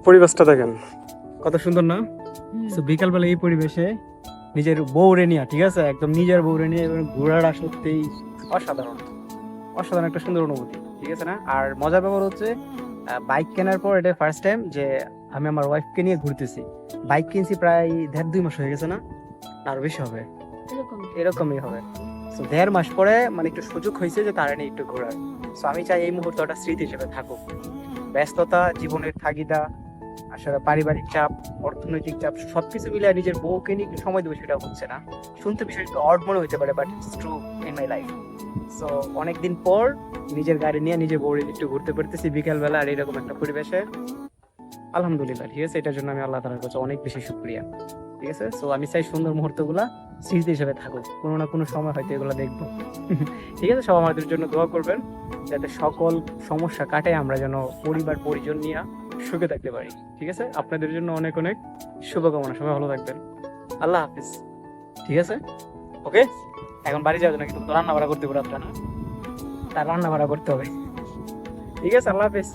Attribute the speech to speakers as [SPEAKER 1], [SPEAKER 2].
[SPEAKER 1] পরিবেশটা দেখেন।
[SPEAKER 2] কত সুন্দর না? তো বিকালবেলা এই পরিবেশে নিজের বউরে নিয়ে, ঠিক আছে, একদম নিজের বউরে নিয়ে এবার ঘোরাটা সত্যিই অসাধারণ। অসাধারণ একটা সুন্দর অনুভূতি, ঠিক আছে না? আর মজার ব্যাপার হচ্ছে বাইক কেনার পর এটা ফার্স্ট টাইম যে আমি আমার ওয়াইফকে নিয়ে ঘুরতেছি। বাইক কিনছি প্রায় 1.5-2 মাস হয়ে গেছে না? আরো বেশি হবে, এরকমই হবে। তো 1.5 মাস পরে মানে একটু সুযোগ হয়েছে যে তারা নিয়ে একটু ঘোরার। তো আমি চাই এই মুহূর্তটা স্মৃতি হিসেবে থাকুক। ব্যস্ততা, জীবনের তাগিদা, আসলে পারিবারিক চাপ, অর্থনৈতিক চাপ সবকিছু মিলে নিজের বউকে নিয়ে একটু সময় দেবো সেটা হচ্ছে না। শুনতে বিষয়টা একটু অড মনে হতে পারে, but it's true in my life. So অনেকদিন পর নিজের গাড়ি নিয়ে নিজের বউরে নিয়ে একটু ঘুরতে পারতেছি বিকাল বেলা আর এরকম একটা পরিবেশে। আলহামদুলিল্লাহ, ঠিক আছে, এটার জন্য আমি আল্লাহ তাআলার কাছে অনেক বেশি শুকরিয়া। ঠিক আছে, সো আমি চাই সুন্দর মুহূর্তগুলা স্মৃতি হিসেবে থাকুক, কোনো না কোনো সময় হয়তো এগুলো দেখবো। ঠিক আছে, সবাই আমাদের জন্য দোয়া করবেন যাতে সকল সমস্যা কাটে আমরা যেন পরিবার পরিজন নিয়ে সুখে থাকতে পারি। ঠিক আছে, আপনাদের জন্য অনেক অনেক শুভকামনা। সবাই ভালো থাকবেন। আল্লাহ হাফিজ। ঠিক আছে, ওকে। এখন বাড়ি যাওয়ার জন্য কিন্তু রান্না বাড়া করতে হবে রাত্রে, না? তার রান্না বাড়া করতে হবে। ঠিক আছে, আল্লাহ হাফিজ।